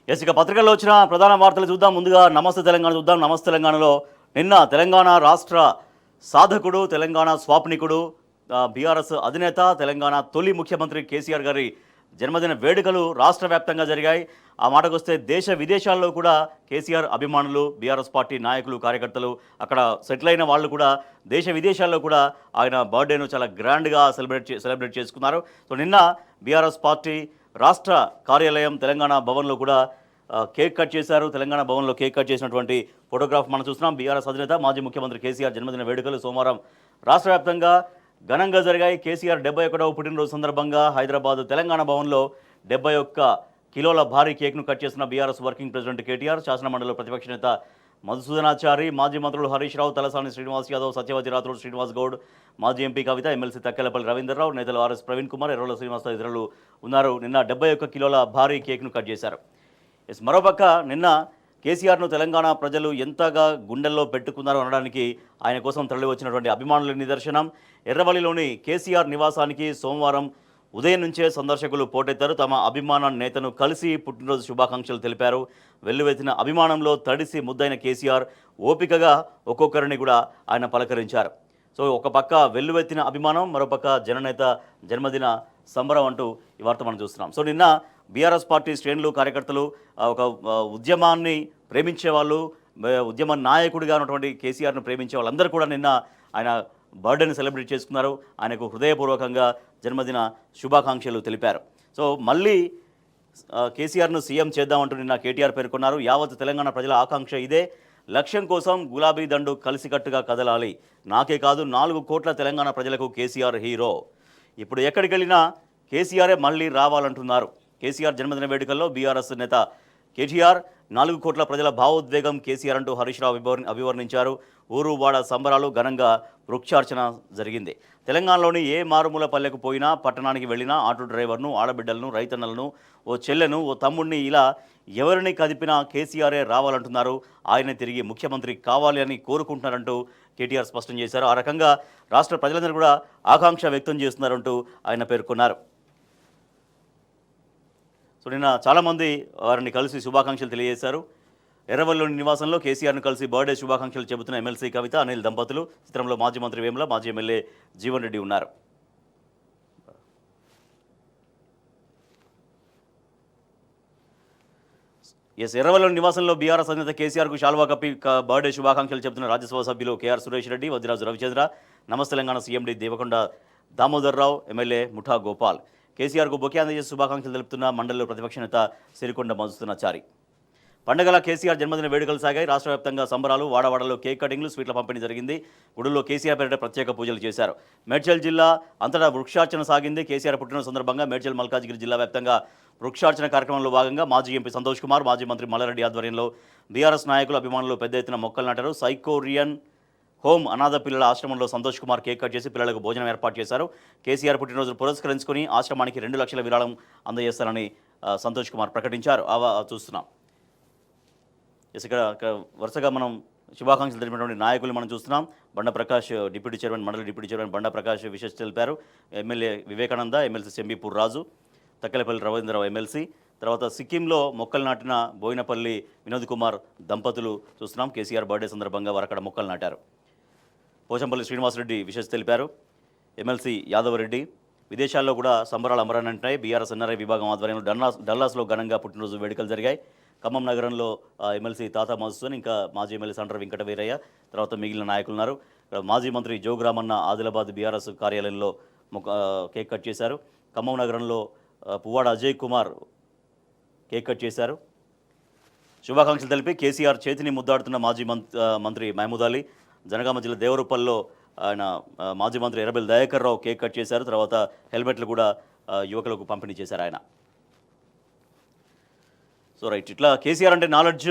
ఇక పత్రికల్లో వచ్చిన ప్రధాన వార్తలు చూద్దాం. ముందుగా నమస్తే తెలంగాణ చూద్దాం. నమస్తే తెలంగాణలో నిన్న తెలంగాణ రాష్ట్ర సాధకుడు, తెలంగాణ స్వాప్నికుడు, బీఆర్ఎస్ అధినేత, తెలంగాణ తొలి ముఖ్యమంత్రి కేసీఆర్ గారి జన్మదిన వేడుకలు రాష్ట్ర వ్యాప్తంగా జరిగాయి. ఆ మాటకొస్తే దేశ విదేశాల్లో కూడా కేసీఆర్ అభిమానులు, బీఆర్ఎస్ పార్టీ నాయకులు, కార్యకర్తలు, అక్కడ సెటిల్ అయిన వాళ్ళు కూడా దేశ విదేశాల్లో కూడా ఆయన బర్త్డేను చాలా గ్రాండ్గా సెలబ్రేట్ చేసుకున్నారు. సో నిన్న బీఆర్ఎస్ పార్టీ రాష్ట్ర కార్యాలయం తెలంగాణ భవన్లో కూడా కేక్ కట్ చేశారు. తెలంగాణ భవన్లో కేక్ కట్ చేసినటువంటి ఫోటోగ్రాఫ్ మనం చూస్తున్నాం. బీఆర్ఎస్ అధినేత మాజీ ముఖ్యమంత్రి కేసీఆర్ జన్మదిన వేడుకలు సోమవారం రాష్ట్ర వ్యాప్తంగా ఘనంగా జరిగాయి. కేసీఆర్ 71వ పుట్టినరోజు సందర్భంగా హైదరాబాద్ తెలంగాణ భవన్లో 71 కిలోల భారీ కేక్ను కట్ చేసిన బీఆర్ఎస్ వర్కింగ్ ప్రెసిడెంట్ కేటీఆర్, శాసనమండలిలో ప్రతిపక్ష నేత మధుసూదనాచారి, మాజీ మంత్రులు హరీష్ రావు, తలసాని శ్రీనివాస్ యాదవ్, సత్యవతి రాథోడ్, శ్రీనివాస్ గౌడ్, మాజీ ఎంపీ కవిత, ఎమ్మెల్సీ తక్కెలపల్లి రవీంద్రరావు, నేతలు ఆర్ఎస్ ప్రవీణ్ కుమార్, ఎర్రోల శ్రీనివాస్ తదితరులు ఉన్నారు. నిన్న 71 కిలోల భారీ కేక్ను కట్ చేశారు. మరోపక్క నిన్న కేసీఆర్ను తెలంగాణ ప్రజలు ఎంతగా గుండెల్లో పెట్టుకున్నారో అనడానికి ఆయన కోసం తరలి వచ్చినటువంటి అభిమానుల నిదర్శనం. ఎర్రవల్లిలోని కేసీఆర్ నివాసానికి సోమవారం ఉదయం నుంచే సందర్శకులు పోటెత్తారు. తమ అభిమాన నేతను కలిసి పుట్టినరోజు శుభాకాంక్షలు తెలిపారు. వెల్లువెత్తిన అభిమానంలో తడిసి ముద్దైన కేసీఆర్ ఓపికగా ఒక్కొక్కరిని కూడా ఆయన పలకరించారు. సో ఒక పక్క వెల్లువెత్తిన అభిమానం, మరోపక్క జననేత జన్మదిన సంబరం అంటూ ఈ వార్త మనం చూస్తున్నాం. సో నిన్న బీఆర్ఎస్ పార్టీ శ్రేణులు, కార్యకర్తలు, ఒక ఉద్యమాన్ని ప్రేమించే వాళ్ళు, ఉద్యమ నాయకుడిగా ఉన్నటువంటి కేసీఆర్ను ప్రేమించే వాళ్ళందరూ కూడా నిన్న ఆయన బర్త్డేని సెలబ్రేట్ చేసుకున్నారు. ఆయనకు హృదయపూర్వకంగా జన్మదిన శుభాకాంక్షలు తెలిపారు. సో మళ్ళీ కేసీఆర్ను సీఎం చేద్దామంటూ నిన్న కేటీఆర్ పేర్కొన్నారు. యావత్ తెలంగాణ ప్రజల ఆకాంక్ష ఇదే. లక్ష్యం కోసం గులాబీ దండు కలిసికట్టుగా కదలాలి. నాకే కాదు 4 కోట్ల తెలంగాణ ప్రజలకు కేసీఆర్ హీరో. ఇప్పుడు ఎక్కడికి వెళ్ళినా కేసీఆరే మళ్ళీ రావాలంటున్నారు. కేసీఆర్ జన్మదిన వేడుకల్లో బీఆర్ఎస్ నేత కేటీఆర్ 4 కోట్ల ప్రజల భావోద్వేగం కేసీఆర్ అంటూ హరీష్ రావు అభివర్ణించారు. ఊరు వాడ సంబరాలు, ఘనంగా వృక్షార్చన జరిగింది. తెలంగాణలోని ఏ మారుమూల పల్లెకు పోయినా, పట్టణానికి వెళ్ళినా ఆటో డ్రైవర్ను, ఆడబిడ్డలను, రైతన్నలను, ఓ చెల్లెను, ఓ తమ్ముడిని, ఇలా ఎవరిని కదిపినా కేసీఆరే రావాలంటున్నారు. ఆయనే తిరిగి ముఖ్యమంత్రి కావాలి అని కోరుకుంటున్నారంటూ కేటీఆర్ స్పష్టం చేశారు. ఆ రకంగా రాష్ట్ర ప్రజలందరూ కూడా ఆకాంక్ష వ్యక్తం చేస్తున్నారంటూ ఆయన పేర్కొన్నారు. సో నిన్న చాలామంది వారిని కలిసి శుభాకాంక్షలు తెలియజేశారు. ఎర్రవల్లిలోని నివాసంలో కేసీఆర్ను కలిసి బర్త్డే శుభాకాంక్షలు చెబుతున్న ఎమ్మెల్సీ కవిత, అనిల్ దంపతులు, చిత్రంలో మాజీ మంత్రి వేముల, మాజీ ఎమ్మెల్యే జీవన్ రెడ్డి ఉన్నారు. ఎర్రవల్లిలోని నివాసంలో బీఆర్ఎస్ అధినేత కేసీఆర్కు శాల్వా కప్పి బర్త్డే శుభాకాంక్షలు చెబుతున్న రాజ్యసభ సభ్యులు కేఆర్ సురేష్ రెడ్డి, వద్దిరాజు రవిచంద్ర, నమస్తే తెలంగాణ సీఎండీ దేవకొండ దామోదర్ రావు, ఎమ్మెల్యే ముఠా గోపాల్. కేసీఆర్కు బొకే అందజేసి శుభాకాంక్షలు తెలుపుతున్న మండలిలో ప్రతిపక్ష నేత సిరికొండ మధుసూదనాచారి. పండగల కేసీఆర్ జన్మదిన వేడుకలు సాగాయి. రాష్ట్ర వ్యాప్తంగా సంబరాలు, వాడవాడలో కేక్ కటింగ్లు, స్వీట్ల పంపిణీ జరిగింది. గుడుల్లో కేసీఆర్ పేరిట ప్రత్యేక పూజలు చేశారు. మేడ్చల్ జిల్లా అంతటా వృక్షార్చన సాగింది. కేసీఆర్ పుట్టిన సందర్భంగా మేడ్చల్ మల్కాజ్గిరి జిల్లా వ్యాప్తంగా వృక్షార్చన కార్యక్రమంలో భాగంగా మాజీ ఎంపీ సంతోష్ కుమార్, మాజీ మంత్రి మల్లారెడ్డి ఆధ్వర్యంలో బీఆర్ఎస్ నాయకులు, అభిమానులు పెద్ద ఎత్తున మొక్కలు నాటారు. సైకోరియన్ హోమ్ అనాథ పిల్లల ఆశ్రమంలో సంతోష్ కుమార్ కేక్ కట్ చేసి పిల్లలకు భోజనం ఏర్పాటు చేశారు. కేసీఆర్ పుట్టినరోజు పురస్కరించుకుని ఆశ్రమానికి 2 లక్షల విరాళం అందజేస్తారని సంతోష్ కుమార్ ప్రకటించారు. చూస్తున్నాం. ఇక్కడ వరుసగా మనం శుభాకాంక్షలు తెలిపినటువంటి నాయకులు మనం చూస్తున్నాం. బండ ప్రకాష్ డిప్యూటీ చైర్మన్, మండలి డిప్యూటీ చైర్మన్ బండ ప్రకాష్ విశేష తెలిపారు. ఎమ్మెల్యే వివేకానంద, ఎమ్మెల్సీ సెంబీపూర్ రాజు, తక్కెలపల్లి రవీంద్రరావు ఎమ్మెల్సీ. తర్వాత సిక్కింలో మొక్కలు నాటిన బోయినపల్లి వినోద్ కుమార్ దంపతులు చూస్తున్నాం. కేసీఆర్ బర్త్డే సందర్భంగా వారు అక్కడ మొక్కలు నాటారు. పోచంపల్లి శ్రీనివాసరెడ్డి విశేష తెలిపారు. ఎమ్మెల్సీ యాదవరెడ్డి. విదేశాల్లో కూడా సంబరాలు అమరానంటున్నాయి. బీఆర్ఎస్ ఎన్ఆర్ఐ విభాగం ఆధ్వర్యంలో డల్లాస్లో ఘనంగా పుట్టినరోజు వేడుకలు జరిగాయి. ఖమ్మం నగరంలో ఎమ్మెల్సీ తాతా మధుసూదన్, ఇంకా మాజీ ఎమ్మెల్యే సండ్ర వెంకట వీరయ్య, తర్వాత మిగిలిన నాయకులు ఉన్నారు. మాజీ మంత్రి జోగురామన్న ఆదిలాబాద్ బీఆర్ఎస్ కార్యాలయంలో కేక్ కట్ చేశారు. ఖమ్మం నగరంలో పువ్వాడ అజయ్ కుమార్ కేక్ కట్ చేశారు. శుభాకాంక్షలు తెలిపి కేసీఆర్ చేతిని ముద్దాడుతున్న మాజీ మంత్రి మహమూద్ అలీ. జనగామ జిల్లా దేవరూపల్లో ఆయన మాజీ మంత్రి ఎర్రబెల్లి దయాకర్ రావు కేక్ కట్ చేశారు. తర్వాత హెల్మెట్లు కూడా యువకులకు పంపిణీ చేశారు ఆయన. సో రైట్, ఇట్లా కేసీఆర్ అంటే నాలెడ్జ్,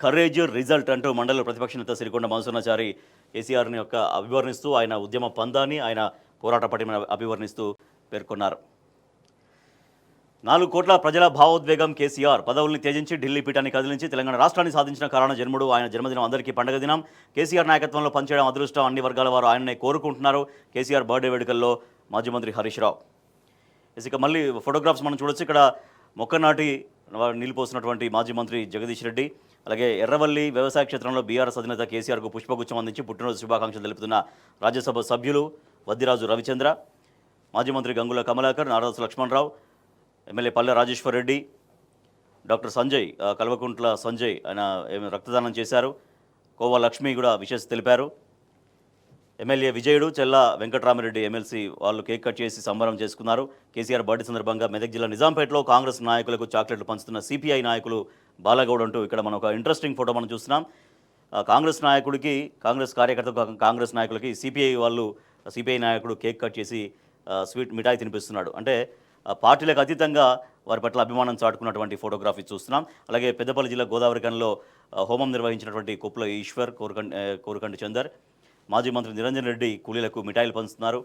కరేజ్, రిజల్ట్ అంటూ మండలి ప్రతిపక్ష నేత సిరికొండ మధుసూదనాచారి కేసీఆర్ని అభివర్ణిస్తూ, ఆయన ఉద్యమ పందాన్ని, ఆయన పోరాట పటిమను అభివర్ణిస్తూ పేర్కొన్నారు. 4 కోట్ల ప్రజల భావోద్వేగం కేసీఆర్. పదవుల్ని త్యజించి ఢిల్లీ పీఠాన్ని కదిలించి తెలంగాణ రాష్ట్రాన్ని సాధించిన కారణ జన్ముడు. ఆయన జన్మదినం అందరికీ పండుగ దినం. కేసీఆర్ నాయకత్వంలో పనిచేయడం అదృష్టం. అన్ని వర్గాల వారు ఆయననే కోరుకుంటున్నారు. కేసీఆర్ బర్త్డే వేడుకల్లో మాజీ మంత్రి హరీష్ రావు. ఇక మళ్ళీ ఫోటోగ్రాఫ్స్ మనం చూడొచ్చు. ఇక్కడ మొక్కనాటి నిలిపోసినటువంటి మాజీ మంత్రి జగదీష్ రెడ్డి, అలాగే ఎర్రవల్లి వ్యవసాయ క్షేత్రంలో బీఆర్ఎస్ అధినేత కేసీఆర్కు పుష్పగుచ్చం అందించి పుట్టినరోజు శుభాకాంక్షలు తెలుపుతున్న రాజ్యసభ సభ్యులు వద్దిరాజు రవిచంద్ర, మాజీ మంత్రి గంగుల కమలాకర్, నారాజు లక్ష్మణరావు, ఎమ్మెల్యే పల్లె రాజేశ్వర్ రెడ్డి, డాక్టర్ సంజయ్, కల్వకుంట్ల సంజయ్ ఆయన రక్తదానం చేశారు. కోవా లక్ష్మి కూడా విషెస్ తెలిపారు. ఎమ్మెల్యే విజయుడు, చెల్ల వెంకటరామిరెడ్డి ఎమ్మెల్సీ వాళ్ళు కేక్ కట్ చేసి సంబరం చేసుకున్నారు. కేసీఆర్ బర్త్డే సందర్భంగా మెదక్ జిల్లా నిజాంపేటలో కాంగ్రెస్ నాయకులకు చాక్లెట్లు పంచుతున్న సిపిఐ నాయకులు బాలగౌడ్ అంటూ ఇక్కడ మనం ఒక ఇంట్రెస్టింగ్ ఫోటో మనం చూస్తున్నాం. కాంగ్రెస్ నాయకుడికి, కాంగ్రెస్ కార్యకర్తకు, కాంగ్రెస్ నాయకులకి సిపిఐ నాయకుడు కేక్ కట్ చేసి స్వీట్ మిఠాయి తినిపిస్తున్నాడు. అంటే పార్టీలకు అతీతంగా వారి పట్ల అభిమానం చాటుకున్నటువంటి ఫోటోగ్రఫీ చూస్తున్నాం. అలాగే పెద్దపల్లి జిల్లా గోదావరిఖనిలో హోమం నిర్వహించినటువంటి కొప్పుల ఈశ్వర్, కోరుకంటి చందర్, మాజీ మంత్రి నిరంజన్ రెడ్డి కూలీలకు మిఠాయిలు పంచుతున్నారు.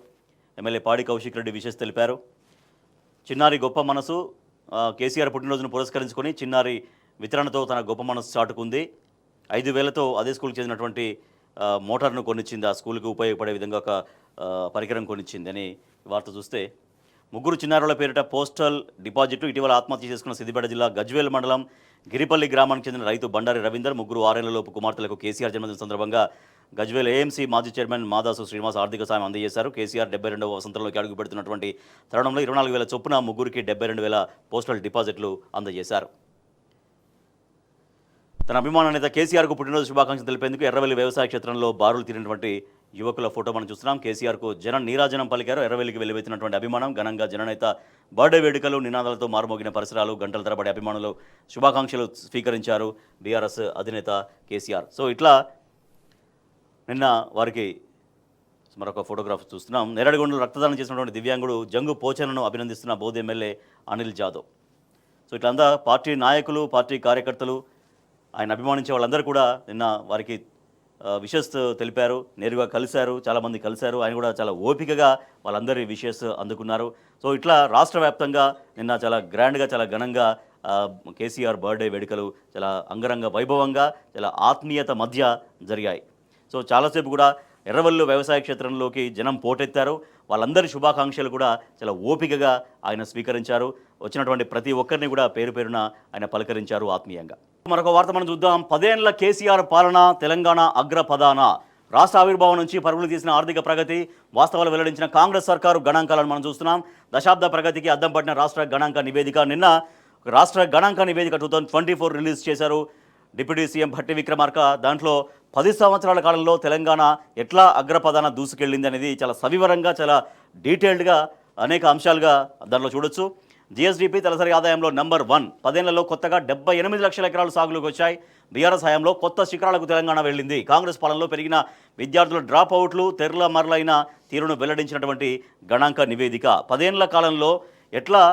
ఎమ్మెల్యే పాడి కౌశిక్ రెడ్డి విషెస్ తెలిపారు. చిన్నారి గొప్ప మనసు, కేసీఆర్ పుట్టినరోజును పురస్కరించుకొని చిన్నారి వితరణతో తన గొప్ప మనసు చాటుకుంది. 5,000తో అదే స్కూల్కి చెందినటువంటి మోటార్ను కొనిచ్చింది. ఆ స్కూల్కి ఉపయోగపడే విధంగా ఒక పరికరం కొనిచ్చింది అని వార్త చూస్తే, ముగ్గురు చిన్నారుల పేరిట పోస్టల్ డిపాజిట్. ఇటీవల ఆత్మహత్య చేసుకున్న సిద్దిపేట జిల్లా గజ్వేల్ మండలం గిరిపల్లి గ్రామానికి చెందిన రైతు బండారి రవీందర్ ముగ్గురు 6 ఏళ్లలోపు కుమార్తెలకు కేసీఆర్ జన్మదిన సందర్భంగా గజ్వేల్ ఏఎంసీ మాజీ చైర్మన్ మాదాసు శ్రీనివాస్ ఆర్థిక సాయం అందజేశారు. కేసీఆర్ 72వ వసంతంలోకి అడుగు పెడుతున్నటువంటి తరుణంలో 24,000 చొప్పున ముగ్గురికి 72,000 పోస్టల్ డిపాజిట్లు అందజేశారు. తన అభిమాన నేత కేసీఆర్కు పుట్టినరోజు శుభాకాంక్షలు తెలిపేందుకు ఎర్రవెల్లి వ్యవసాయ క్షేత్రంలో బారులు తీరినటువంటి యువకుల ఫోటో మనం చూస్తున్నాం. కేసీఆర్కు జనం నీరాజనం పలికారు. ఎర్రవెల్లికి వెలువెత్తినటువంటి అభిమానం, ఘనంగా జననేత బర్త్డే వేడుకలు, నినాదాలతో మారుమోగిన పరిసరాలు, గంటల తరబడి అభిమానులు శుభాకాంక్షలు స్వీకరించారు బీఆర్ఎస్ అధినేత కేసీఆర్. సో ఇట్లా నిన్న వారికి మరొక ఫోటోగ్రాఫ్ చూస్తున్నాం. నేరడిగొండలో రక్తదానం చేసినటువంటి దివ్యాంగుడు జంగు పోచనను అభినందిస్తున్న బౌద్ధ ఎమ్మెల్యే అనిల్ జాదవ్. సో ఇట్లంతా పార్టీ నాయకులు, పార్టీ కార్యకర్తలు, ఆయన అభిమానించే వాళ్ళందరూ కూడా నిన్న వారికి విషెస్ తెలిపారు. నేరుగా కలిశారు, చాలామంది కలిశారు. ఆయన కూడా చాలా ఓపికగా వాళ్ళందరి విషెస్ అందుకున్నారు. సో ఇట్లా రాష్ట్ర వ్యాప్తంగా నిన్న చాలా గ్రాండ్గా, చాలా ఘనంగా కేసీఆర్ బర్త్డే వేడుకలు చాలా అంగరంగ వైభవంగా, చాలా ఆత్మీయత మధ్య జరిగాయి. సో చాలాసేపు కూడా ఎర్రవల్లి వ్యవసాయ క్షేత్రంలోకి జనం పోటెత్తారు. వాళ్ళందరి శుభాకాంక్షలు కూడా చాలా ఓపికగా ఆయన స్వీకరించారు. వచ్చినటువంటి ప్రతి ఒక్కరిని కూడా పేరు పేరున ఆయన పలకరించారు ఆత్మీయంగా. మరొక వార్త మనం చూద్దాం. 10 ఏళ్ల కేసీఆర్ పాలన, తెలంగాణ అగ్రపదాన. రాష్ట్ర ఆవిర్భావం నుంచి పరుగులు తీసిన ఆర్థిక ప్రగతి, వాస్తవాలు వెల్లడించిన కాంగ్రెస్ సర్కారు గణాంకాలను మనం చూస్తున్నాం. దశాబ్ద ప్రగతికి అద్దం పట్టిన రాష్ట్ర గణాంక నివేదిక. నిన్న రాష్ట్ర గణాంక నివేదిక 2024 రిలీజ్ చేశారు డిప్యూటీ సీఎం భట్టి విక్రమార్క. దాంట్లో 10 సంవత్సరాల కాలంలో తెలంగాణ ఎట్లా అగ్రపదాన దూసుకెళ్ళింది అనేది చాలా సవివరంగా, చాలా డీటెయిల్డ్గా అనేక అంశాలుగా దాంట్లో చూడొచ్చు. జీఎస్డీపీ తలసరి ఆదాయంలో నెంబర్ 1. 10 ఏళ్లలో కొత్తగా 78 లక్షల ఎకరాలు సాగులోకి వచ్చాయి. బీఆర్ఎస్ హయాంలో కొత్త శిఖరాలకు తెలంగాణ వెళ్ళింది. కాంగ్రెస్ పాలనలో పెరిగిన విద్యార్థుల డ్రాప్ అవుట్లు, తెరల మరలైన తీరును వెల్లడించినటువంటి గణాంక నివేదిక. 10 ఏళ్ల కాలంలో ఎట్లా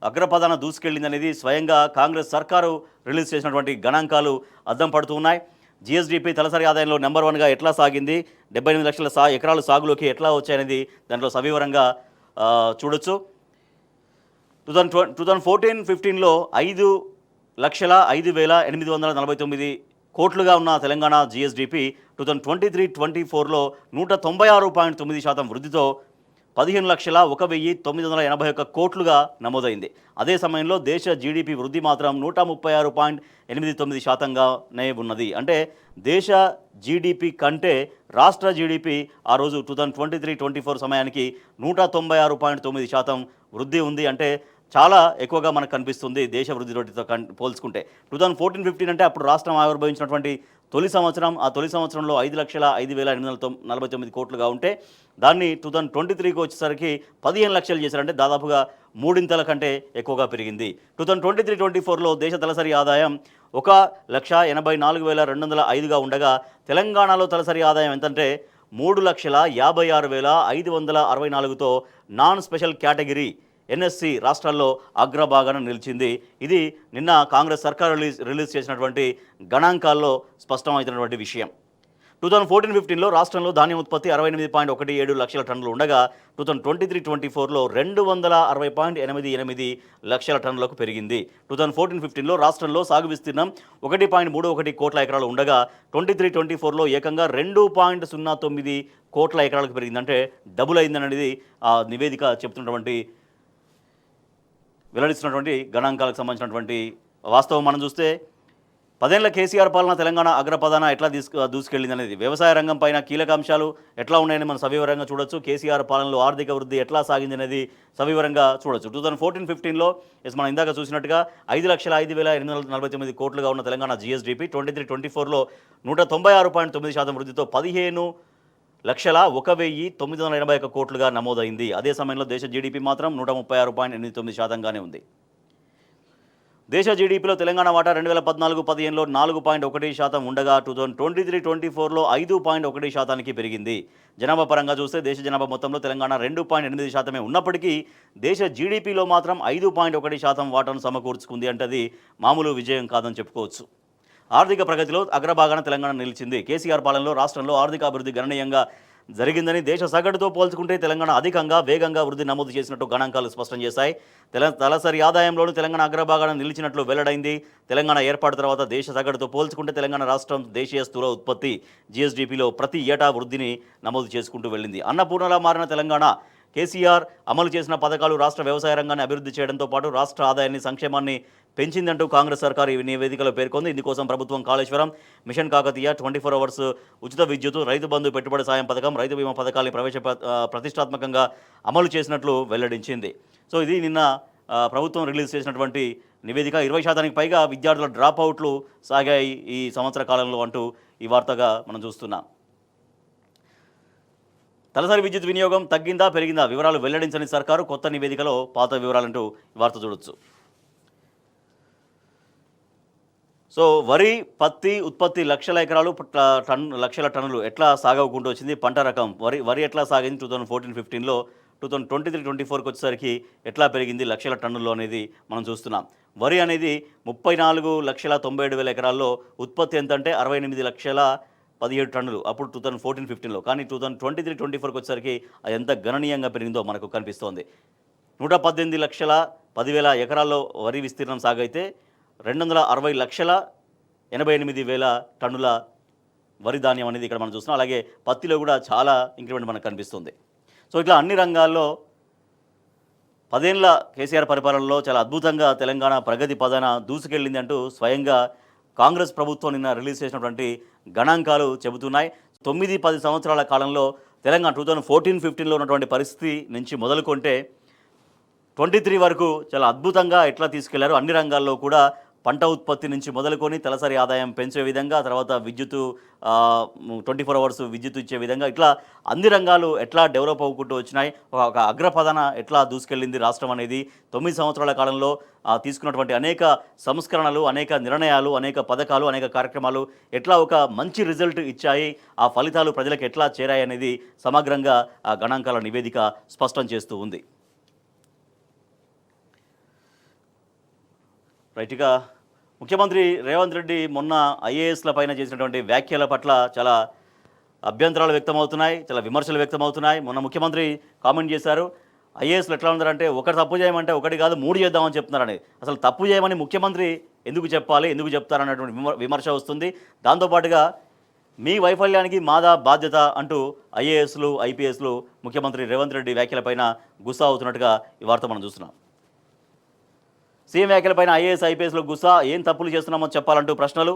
అగ్రపదాన దూసుకెళ్ళిందనేది స్వయంగా కాంగ్రెస్ సర్కారు రిలీజ్ చేసినటువంటి గణాంకాలు అద్దం పడుతూ ఉన్నాయి. జీఎస్డీపీ తలసరి ఆదాయంలో నెంబర్ 1గా ఎట్లా సాగింది, 78 లక్షల ఎకరాలు సాగులోకి ఎట్లా వచ్చాయనేది దాంట్లో సవివరంగా చూడొచ్చు. 2014-15లో 5,05,849 కోట్లుగా ఉన్న తెలంగాణ జీఎస్డీపీ 2023-24లో 196.9% వృద్ధితో 15,01,981 కోట్లుగా నమోదైంది. అదే సమయంలో దేశ జీడీపీ వృద్ధి మాత్రం 136.89%గానే ఉన్నది. అంటే దేశ జీడీపీ కంటే రాష్ట్ర జీడీపీ ఆ రోజు 2023-24 సమయానికి 196.9% వృద్ధి ఉంది. అంటే చాలా ఎక్కువగా మనకు కనిపిస్తుంది దేశ వృద్ధి రేటుతో పోల్చుకుంటే. 2014-15 అంటే అప్పుడు రాష్ట్రం ఆవిర్భవించినటువంటి తొలి సంవత్సరం. ఆ తొలి సంవత్సరంలో 5,05,849 కోట్లుగా ఉంటే దాన్ని 2023కి వచ్చేసరికి 15 లక్షలు చేశారంటే దాదాపుగా మూడింతల కంటే ఎక్కువగా పెరిగింది. 2023-24లో దేశ తలసరి ఆదాయం 1,84,205గా ఉండగా తెలంగాణలో తలసరి ఆదాయం ఎంతంటే 3,56,564తో నాన్ స్పెషల్ కేటగిరీ ఎన్ఎస్సి రాష్ట్రాల్లో అగ్రభాగాన నిలిచింది. ఇది నిన్న కాంగ్రెస్ సర్కార్ రిలీజ్ చేసినటువంటి గణాంకాల్లో స్పష్టమవుతున్నటువంటి విషయం. 2014-15లో రాష్ట్రంలో ధాన్యం ఉత్పత్తి 68.17 లక్షల టన్నులు ఉండగా 2023-24లో 260.88 లక్షల టన్నులకు పెరిగింది. 2014-15లో రాష్ట్రంలో సాగు విస్తీర్ణం 1.31 కోట్ల ఎకరాలు ఉండగా 23-24లో ఏకంగా 2.09 కోట్ల ఎకరాలకు పెరిగింది. అంటే డబుల్ అయిందనేది ఆ నివేదిక చెప్తున్నటువంటి వెల్లడిస్తున్నటువంటి గణాంకాలకు సంబంధించినటువంటి వాస్తవం మనం చూస్తే 10 ఏళ్ల కేసీఆర్ పాలన తెలంగాణ అగ్రపదాన ఎట్లా దూసుకెళ్ళింది అనేది వ్యవసాయ రంగం పైన కీలక అంశాలు ఎట్లా ఉన్నాయని మనం సవివరంగా చూడొచ్చు. కేసీఆర్ పాలనలో ఆర్థిక వృద్ధి ఎట్లా సాగింది అనేది సవివరంగా చూడొచ్చు. 2014-15లో మనం ఇందాక చూసినట్టుగా 5,05,849 కోట్లుగా ఉన్న తెలంగాణ జీఎస్డీపీ 23-24లో 196.9% వృద్ధితో 15,01,981 కోట్లుగా నమోదైంది. అదే సమయంలో దేశ జీడీపీ మాత్రం 136.89%గానే ఉంది. దేశ జీడీపీలో తెలంగాణ వాటా 2014-15లో 4.1% ఉండగా 2023-24లో 5.1%కి పెరిగింది. జనాభా పరంగా చూస్తే దేశ జనాభా మొత్తంలో తెలంగాణ 2.8% ఉన్నప్పటికీ దేశ జీడీపీలో మాత్రం 5.1% వాటాను సమకూర్చుకుంది అంటే అది మామూలు విజయం కాదని చెప్పుకోవచ్చు. ఆర్థిక ప్రగతిలో అగ్రభాగాన తెలంగాణ నిలిచింది. కేసీఆర్ పాలనలో రాష్ట్రంలో ఆర్థిక అభివృద్ధి గణనీయంగా జరిగిందని, దేశ సగటుతో పోల్చుకుంటే తెలంగాణ అధికంగా వేగంగా వృద్ధి నమోదు చేసినట్టు గణాంకాలు స్పష్టం చేశాయి. తలసరి ఆదాయంలోనూ తెలంగాణ అగ్రభాగాన నిలిచినట్లు వెల్లడైంది. తెలంగాణ ఏర్పాటు తర్వాత దేశ సగటుతో పోల్చుకుంటే తెలంగాణ రాష్ట్రం దేశీయ స్థూల ఉత్పత్తి జీఎస్డీపీలో ప్రతి ఏటా వృద్ధిని నమోదు చేసుకుంటూ వెళ్ళింది. అన్నపూర్ణలా మారిన తెలంగాణ కేసీఆర్ అమలు చేసిన పథకాలు రాష్ట్ర వ్యవసాయ రంగాన్ని అభివృద్ధి చేయడంతో పాటు రాష్ట్ర ఆదాయాన్ని, సంక్షేమాన్ని పెంచిందంటూ కాంగ్రెస్ సర్కారు ఈ నివేదికలో పేర్కొంది. ఇందుకోసం ప్రభుత్వం కాళేశ్వరం, మిషన్ కాకతీయ, 24 అవర్స్ ఉచిత విద్యుత్, రైతు బంధు పెట్టుబడి సాయం పథకం, రైతు బీమా పథకాన్ని ప్రతిష్టాత్మకంగా అమలు చేసినట్లు వెల్లడించింది. సో ఇది నిన్న ప్రభుత్వం రిలీజ్ చేసినటువంటి నివేదిక. 20% పైగా విద్యార్థుల డ్రాప్ అవుట్లు సాగాయి ఈ సంవత్సర కాలంలో అంటూ ఈ వార్తగా మనం చూస్తున్నాం. తలసరి విద్యుత్ వినియోగం తగ్గిందా పెరిగిందా వివరాలు వెల్లడించని సర్కారు, కొత్త నివేదికలో పాత వివరాలంటూ ఈ వార్త చూడొచ్చు. సో వరి, పత్తి ఉత్పత్తి లక్షల ఎకరాలు, లక్షల టన్నులు ఎట్లా సాగవుకుంటూ వచ్చింది. పంట రకం వరి ఎట్లా సాగింది 2014-15లో, 2023-24కి వచ్చేసరికి ఎట్లా పెరిగింది లక్షల టన్నుల్లో అనేది మనం చూస్తున్నాం. వరి అనేది 34,97,000 ఎకరాల్లో ఉత్పత్తి ఎంత అంటే 68,17,000 టన్నులు అప్పుడు 2014-15లో. కానీ 2023-24కి వచ్చేసరికి అది ఎంత గణనీయంగా పెరిగిందో మనకు కనిపిస్తోంది. 118,10,000 ఎకరాల్లో వరి విస్తీర్ణం సాగైతే 260,88,000 టన్నుల వరి ధాన్యం అనేది ఇక్కడ మనం చూస్తున్నాం. అలాగే పత్తిలో కూడా చాలా ఇంక్రిమెంట్ మనకు కనిపిస్తుంది. సో ఇట్లా అన్ని రంగాల్లో 10 ఏళ్ల కేసీఆర్ పరిపాలనలో చాలా అద్భుతంగా తెలంగాణ ప్రగతి పదాన దూసుకెళ్ళింది అంటూ స్వయంగా కాంగ్రెస్ ప్రభుత్వం నిన్న రిలీజ్ చేసినటువంటి గణాంకాలు చెబుతున్నాయి. 9-10 సంవత్సరాల కాలంలో తెలంగాణ 2014-15లో ఉన్నటువంటి పరిస్థితి నుంచి మొదలుకొంటే 23 వరకు చాలా అద్భుతంగా ఎట్లా తీసుకెళ్లారు. అన్ని రంగాల్లో కూడా పంట ఉత్పత్తి నుంచి మొదలుకొని తలసరి ఆదాయం పెంచే విధంగా, తర్వాత విద్యుత్తు 24 అవర్స్ విద్యుత్ ఇచ్చే విధంగా, ఇట్లా అన్ని రంగాలు ఎట్లా డెవలప్ అవ్వుకుంటూ వచ్చినాయి. ఒక అగ్రపదాన ఎట్లా దూసుకెళ్ళింది రాష్ట్రం అనేది 9 సంవత్సరాల కాలంలో తీసుకున్నటువంటి అనేక సంస్కరణలు, అనేక నిర్ణయాలు, అనేక పథకాలు, అనేక కార్యక్రమాలు ఎట్లా ఒక మంచి రిజల్ట్ ఇచ్చాయి, ఆ ఫలితాలు ప్రజలకు ఎట్లా చేరాయి అనేది సమగ్రంగా ఆ గణాంకాల నివేదిక స్పష్టం చేస్తూ ఉంది. రైట్గా ముఖ్యమంత్రి రేవంత్ రెడ్డి మొన్న ఐఏఎస్ల పైన చేసినటువంటి వ్యాఖ్యల పట్ల చాలా అభ్యంతరాలు వ్యక్తమవుతున్నాయి, చాలా విమర్శలు వ్యక్తమవుతున్నాయి. మొన్న ముఖ్యమంత్రి కామెంట్ చేశారు, ఐఏఎస్లు ఎట్లా ఉన్నారంటే ఒకటి తప్పు చేయమంటే ఒకటి కాదు 3 చేద్దామని చెప్తున్నారని. అసలు తప్పు చేయమని ముఖ్యమంత్రి ఎందుకు చెప్పాలి, ఎందుకు చెప్తారన్నటువంటి విమర్శ వస్తుంది. దాంతోపాటుగా మీ వైఫల్యానికి మాదా బాధ్యత అంటూ ఐఏఎస్లు, ఐపీఎస్లు ముఖ్యమంత్రి రేవంత్ రెడ్డి వ్యాఖ్యలపైన గుస్సా అవుతున్నట్టుగా ఈ వార్త మనం చూస్తున్నాం. సీఎం వ్యాఖ్యలపైన ఐఏఎస్, ఐపీఎస్లో గుస్సా, ఏం తప్పులు చేస్తున్నామో చెప్పాలంటూ ప్రశ్నలు.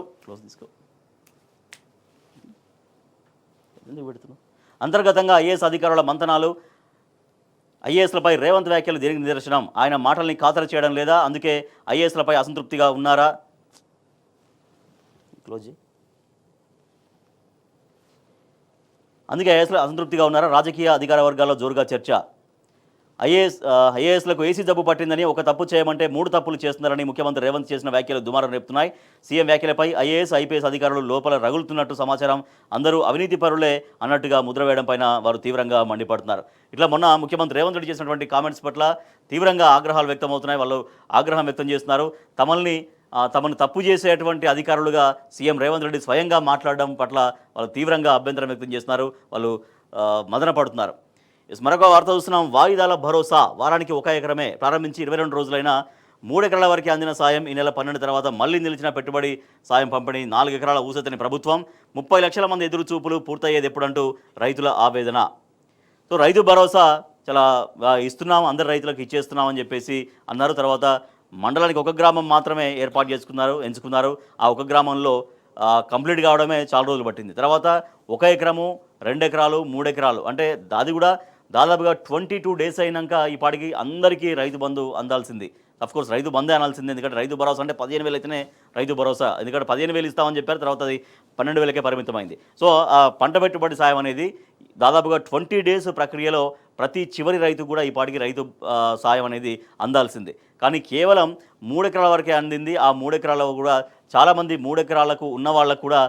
అంతర్గతంగా ఐఏఎస్ అధికారుల మంతనాలు, ఐఏఎస్లపై రేవంత్ వ్యాఖ్యలు దేనికి నిదర్శనం? ఆయన మాటల్ని ఖాతరు చేయడం లేదా? అందుకే ఐఏఎస్లపై అసంతృప్తిగా ఉన్నారా? అసంతృప్తిగా ఉన్నారా? రాజకీయ అధికార వర్గాల్లో జోరుగా చర్చ. ఐఏఎస్లకు ఏసీ జబ్బు పట్టిందని ఒక తప్పు చేయమంటే 3 తప్పులు చేస్తున్నారని ముఖ్యమంత్రి రేవంత్ చేసిన వ్యాఖ్యలు దుమారం రేపుతున్నాయి. సీఎం వ్యాఖ్యలపై ఐఏఎస్, ఐపీఎస్ అధికారులు లోపల రగులుతున్నట్టు సమాచారం. అందరూ అవినీతి పరులే అన్నట్టుగా ముద్ర వేయడం పైన వారు తీవ్రంగా మండిపడుతున్నారు. ఇట్లా మొన్న ముఖ్యమంత్రి రేవంత్ రెడ్డి చేసినటువంటి కామెంట్స్ పట్ల తీవ్రంగా ఆగ్రహాలు వ్యక్తమవుతున్నాయి. వాళ్ళు ఆగ్రహం వ్యక్తం చేస్తున్నారు. తమను తప్పు చేసేటువంటి అధికారులుగా సీఎం రేవంత్ రెడ్డి స్వయంగా మాట్లాడడం పట్ల వాళ్ళు తీవ్రంగా అభ్యంతరం వ్యక్తం చేస్తున్నారు. వాళ్ళు మదన పడుతున్నారు. మరొక వార్త చూస్తున్నాం. వాయిదాల భరోసా వారానికి 1 ఎకరమే ప్రారంభించి 22 రోజులైనా 3 ఎకరాల వరకు అందిన సాయం. ఈ నెల 12 తర్వాత మళ్లీ నిలిచిన పెట్టుబడి సాయం పంపిణీ. 4 ఎకరాల ఊసెత్తని ప్రభుత్వం. 30 లక్షల మంది ఎదురు చూపులు. పూర్తయ్యేది ఎప్పుడంటూ రైతుల ఆవేదన. సో రైతు భరోసా చాలా ఇస్తున్నాం, అందరు రైతులకు ఇచ్చేస్తున్నామని చెప్పేసి అన్నారు. తర్వాత మండలానికి ఒక గ్రామం మాత్రమే ఏర్పాటు ఎంచుకున్నారు. ఆ ఒక గ్రామంలో కంప్లీట్ కావడమే చాలా రోజులు పట్టింది. తర్వాత 1 ఎకరము, 2 ఎకరాలు, 3 ఎకరాలు అంటే అది కూడా దాదాపుగా 22 డేస్ అయినాక ఈ పాటికి అందరికీ రైతు బంధు అందాల్సింది. కోర్స్ రైతు బందే అనాల్సింది. ఎందుకంటే రైతు భరోసా అంటే 15,000 అయితేనే రైతు భరోసా. ఎందుకంటే 15,000 ఇస్తామని చెప్పారు. తర్వాత అది 12,000కే పరిమితమైంది. సో ఆ పంట పెట్టుబడి సాయం అనేది దాదాపుగా 20 డేస్ ప్రక్రియలో ప్రతి చివరి రైతు కూడా ఈ పాటికి రైతు సాయం అనేది అందాల్సిందే. కానీ కేవలం 3 ఎకరాల వరకే అందింది. ఆ 3 ఎకరాల్లో కూడా చాలామంది 3 ఎకరాలకు ఉన్న వాళ్ళకు కూడా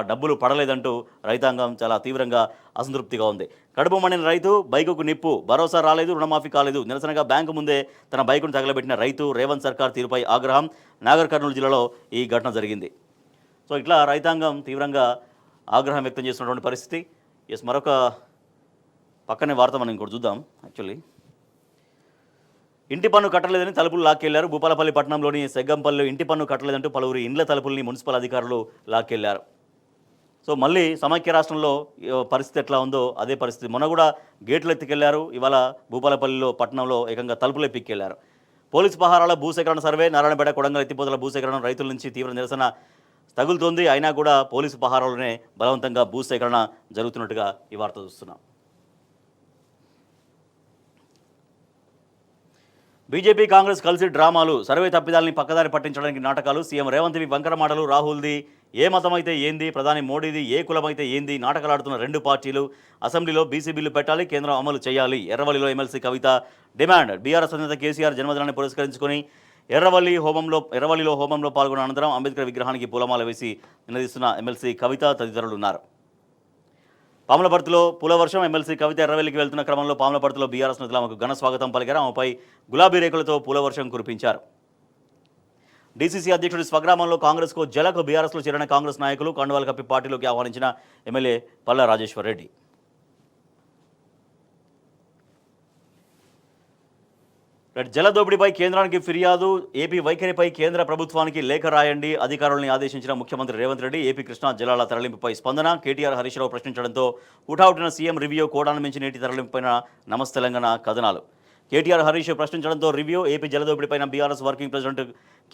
డబ్బులు పడలేదంటూ రైతాంగం చాలా తీవ్రంగా అసంతృప్తిగా ఉంది. కడుపు మండిన రైతు, బైకుకు నిప్పు, భరోసా రాలేదు, రుణమాఫీ కాలేదు. నిరసనగా బ్యాంకు ముందే తన బైకును తగలబెట్టిన రైతు, రేవంత్ సర్కార్ తీరుపై ఆగ్రహం. నాగర్ కర్నూలు జిల్లాలో ఈ ఘటన జరిగింది. సో ఇట్లా రైతాంగం తీవ్రంగా ఆగ్రహం వ్యక్తం చేస్తున్నటువంటి పరిస్థితి. మరొక పక్కనే వార్త మనం ఇంకోటి చూద్దాం. యాక్చువల్లీ ఇంటి పన్ను కట్టలేదని తలుపులు లాక్కెళ్లారు. భూపాలపల్లి పట్టణంలోని సెగ్గంపల్లిలో ఇంటి పన్ను కట్టలేదంటూ పలువురు ఇండ్ల తలుపుల్ని మున్సిపల్ అధికారులు లాక్కెళ్లారు. సో మళ్ళీ సమైక్య రాష్ట్రంలో పరిస్థితి ఎట్లా ఉందో అదే పరిస్థితి. మొన్న కూడా గేట్లు ఎత్తుకెళ్లారు. ఇవాళ భూపాలపల్లిలో పట్టణంలో ఏకంగా తలుపులే పిక్కెళ్లారు. పోలీసు పహారాల భూసేకరణ సర్వే, నారాయణపేట కొడంగల్ ఎత్తిపోతల భూసేకరణ రైతుల నుంచి తీవ్ర నిరసన తగులుతోంది. అయినా కూడా పోలీసు పహారాలోనే బలవంతంగా భూసేకరణ జరుగుతున్నట్టుగా ఈ వార్త చూస్తున్నాం. బీజేపీ కాంగ్రెస్ కలిసి డ్రామాలు, సర్వే తప్పిదాలని పక్కదారి పట్టించడానికి నాటకాలు. సీఎం రేవంత్వి వంకర మాటలు, రాహుల్ది ఏ మతమైతే ఏంది, ప్రధాని మోడీది ఏ కులమైతే ఏంది నాటకాలాడుతున్న రెండు పార్టీలు. అసెంబ్లీలో బీసీ బిల్లు పెట్టాలి, కేంద్రం అమలు చేయాలి. ఎర్రవల్లిలో ఎమ్మెల్సీ కవిత డిమాండ్. బీఆర్ఎస్ అధినేత కేసీఆర్ జన్మదినాన్ని పురస్కరించుకొని ఎర్రవల్లిలో హోమంలో పాల్గొన్న అనంతరం అంబేద్కర్ విగ్రహానికి పూలమాల వేసి నిలదీస్తున్న ఎమ్మెల్సీ కవిత తదితరులు ఉన్నారు. పాములపర్తిలో పూలవర్షం. ఎమ్మెల్సీ కవిత ఎర్రవెల్లికి వెళ్తున్న క్రమంలో పాములపర్తిలో బీఆర్ఎస్ నేతలు ఆమెకు ఘన స్వాగతం పలికారు. ఆమెపై గులాబీ రేకులతో పూలవర్షం కురిపించారు. డీసీసీ అధ్యక్షుడి స్వగ్రామంలో కాంగ్రెస్కు జలకు బీఆర్ఎస్లో చేరిన కాంగ్రెస్ నాయకులు కండువాలు కప్పి పార్టీలోకి ఆహ్వానించిన ఎమ్మెల్యే పల్లా రాజేశ్వర్ రెడ్డి. జలదోపిడీపై కేంద్రానికి ఫిర్యాదు. ఏపీ వైఖరిపై కేంద్ర ప్రభుత్వానికి లేఖ రాయండి అధికారులను ఆదేశించిన ముఖ్యమంత్రి రేవంత్ రెడ్డి. ఏపీ కృష్ణా జలాల తరలింపుపై స్పందన. కేటీఆర్ హరీష్ రావు ప్రశ్నించడంతో హుటాహుటిన సీఎం రివ్యూ. కోడాను మించి నీటి తరలింపుపైన నమస్తే తెలంగాణ కథనాలు. కేటీఆర్ హరీష్ ప్రశ్నించడంతో రివ్యూ. ఏపీ జలదోపిడీపైన బీఆర్ఎస్ వర్కింగ్ ప్రెసిడెంట్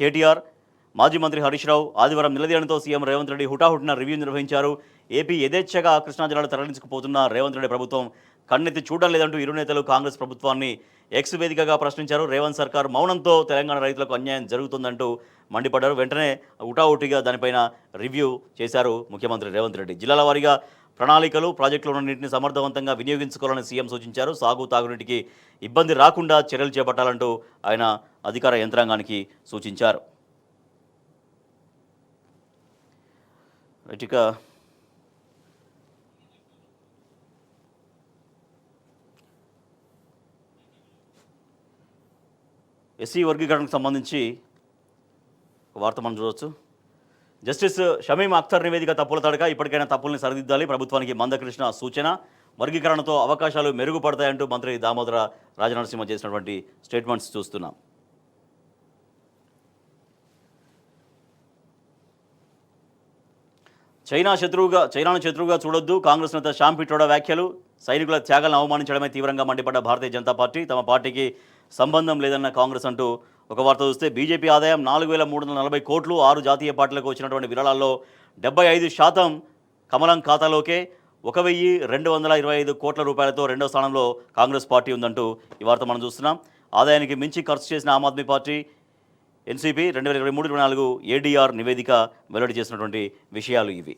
కేటీఆర్, మాజీ మంత్రి హరీష్ రావు ఆదివారం నిలదీయడంతో సీఎం రేవంత్ రెడ్డి హుటాహుటిన రివ్యూ నిర్వహించారు. ఏపీ యథేచ్ఛగా కృష్ణా జలాలు తరలించుకుపోతున్న రేవంత్ రెడ్డి ప్రభుత్వం కన్నెత్తి చూడడం లేదంటూ ఇరు నేతలు కాంగ్రెస్ ప్రభుత్వాన్ని ఎక్స్ వేదికగా ప్రశ్నించారు. రేవంత్ సర్కార్ మౌనంతో తెలంగాణ రైతులకు అన్యాయం జరుగుతుందంటూ మండిపడ్డారు. వెంటనే హుటాహుటిగా దానిపైన రివ్యూ చేశారు ముఖ్యమంత్రి రేవంత్ రెడ్డి. జిల్లాల వారీగా ప్రణాళికలు, ప్రాజెక్టులో ఉన్న నీటిని సమర్థవంతంగా వినియోగించుకోవాలని సీఎం సూచించారు. సాగు, తాగునీటికి ఇబ్బంది రాకుండా చర్యలు చేపట్టాలంటూ ఆయన అధికార యంత్రాంగానికి సూచించారు. ఇక ఎస్సీ వర్గీకరణకు సంబంధించి వార్త మనం చూడవచ్చు. జస్టిస్ షమీం అఖ్తర్ నివేదిక తప్పుల తడక. ఇప్పటికైనా తప్పుల్ని సరిదిద్దాలి. ప్రభుత్వానికి మందకృష్ణ సూచన. వర్గీకరణతో అవకాశాలు మెరుగుపడతాయంటూ మంత్రి దామోదర రాజనరసింహ చేసినటువంటి స్టేట్మెంట్స్ చూస్తున్నాం. చైనాను శత్రువుగా చూడొద్దు. కాంగ్రెస్ నేత శ్యామ్ పిట్రోడా వ్యాఖ్యలు. సైనికుల త్యాగాలను అవమానించడమే తీవ్రంగా మండిపడ్డ భారతీయ జనతా పార్టీ. తమ పార్టీకి సంబంధం లేదన్న కాంగ్రెస్ అంటూ ఒక వార్త చూస్తే, బీజేపీ ఆదాయం 4,340 కోట్లు. 6 జాతీయ పార్టీలకు వచ్చినటువంటి విరాళాల్లో 75% కమలం ఖాతాలోకే. 1,225 కోట్ల రూపాయలతో రెండో స్థానంలో కాంగ్రెస్ పార్టీ ఉందంటూ ఈ వార్త మనం చూస్తున్నాం. ఆదాయానికి మించి ఖర్చు చేసిన Aam Aadmi party NCP 2023-24 ADR నివేదిక వెల్లడి చేసినటువంటి విషయాలు ఇవి.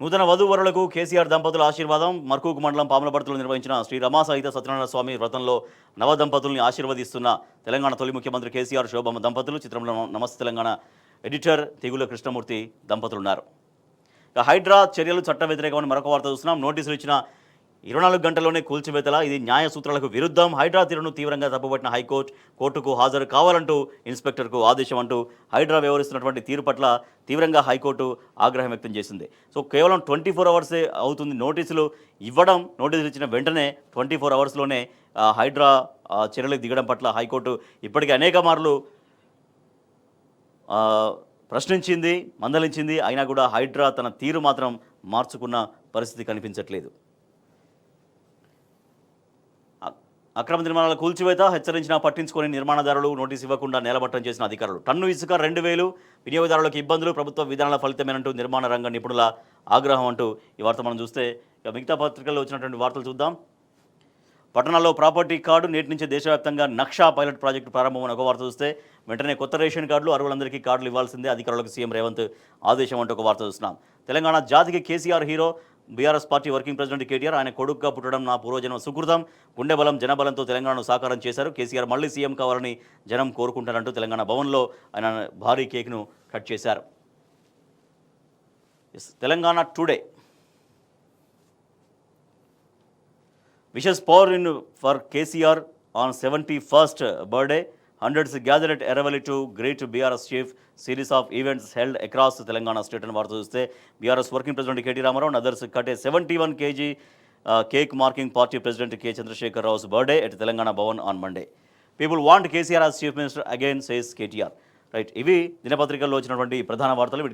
నూతన వధూవరులకు కేసీఆర్ దంపతుల ఆశీర్వాదం. మర్కూకు మండలం పాములపర్తిలో నిర్వహించిన శ్రీ రమా సహిత సత్యనారాయణ స్వామి వ్రతంలో నవ దంపతుల్ని ఆశీర్వదిస్తున్న తెలంగాణ తొలి ముఖ్యమంత్రి కేసీఆర్, శోభమ్మ దంపతులు. చిత్రంలో నమస్తే తెలంగాణ ఎడిటర్ తిగుల కృష్ణమూర్తి దంపతులు ఉన్నారు. ఇక హైడ్రా చర్యలు చట్ట వ్యతిరేకమని మరొక వార్త చూస్తున్నాం. నోటీసులు ఇచ్చిన 24 గంటల్లోనే కూల్చివేతల. ఇది న్యాయ సూత్రాలకు విరుద్ధం. హైడ్రా తీరును తీవ్రంగా తప్పుపట్టిన కోర్టుకు హాజరు కావాలంటూ ఇన్స్పెక్టర్కు ఆదేశం అంటూ హైడ్రా వ్యవహరిస్తున్నటువంటి తీరు పట్ల తీవ్రంగా హైకోర్టు ఆగ్రహం వ్యక్తం చేసింది. సో కేవలం 24 అవర్సే అవుతుంది నోటీసులు ఇవ్వడం. నోటీసులు ఇచ్చిన వెంటనే 24 అవర్స్లోనే హైడ్రా చర్యలకు దిగడం పట్ల హైకోర్టు ఇప్పటికే అనేక మార్లు ప్రశ్నించింది, మందలించింది. అయినా కూడా హైడ్రా తన తీరు మాత్రం మార్చుకున్న పరిస్థితి కనిపించట్లేదు. అక్రమ నిర్మాణాల కూల్చివేత హెచ్చరించినా పట్టించుకొని నిర్మాణదారులు నోటీసు ఇవ్వకుండా నేలమట్టం చేసిన అధికారులు. టన్ను ఇసుక 2,000, వినియోగదారులకు ఇబ్బందులు, ప్రభుత్వ విధానాల ఫలితమేనంటూ నిర్మాణ రంగ నిపుణుల ఆగ్రహం అంటూ ఈ వార్త మనం చూస్తే ఇక మిగతా పత్రికల్లో వచ్చినటువంటి వార్తలు చూద్దాం. పట్టణాల్లో ప్రాపర్టీ కార్డు నేటి నుంచి దేశవ్యాప్తంగా నక్షా పైలట్ ప్రాజెక్టు ప్రారంభమని ఒక వార్త చూస్తే వెంటనే కొత్త రేషన్ కార్డులు అర్హులందరికీ కార్డులు ఇవ్వాల్సిందే అధికారులకు సీఎం రేవంత్ ఆదేశం అంటూ ఒక వార్త చూస్తున్నాం. తెలంగాణ జాతికి KCR hero, BRS party working president KTR ఆయన కొడుకుగా పుట్టడం నా పూర్వజన్మ సుకృతం, గుండె బలం జనబలంతో తెలంగాణను సాకారం చేశారు, కేసీఆర్ మళ్ళీ సీఎం కావాలని జనం కోరుకుంటారంటూ తెలంగాణ భవన్లో ఆయన భారీ కేక్ను కట్ చేశారు. Telangana today wishes power in for KCR on 71st birthday. Hundreds gathered at Eravalli to greet BRS chief. Series of events held across Telangana state and వార్త చూస్తే BRS working president KT Rama Rao and others cut a 71 kg cake marking party president K. Chandrasekhar Rao's birthday at Telangana Bhavan on Monday. People want KCR as chief minister again, says KTR. Right, ఇవి దినపత్రికల్లో వచ్చినటువంటి ప్రధాన వార్తలు.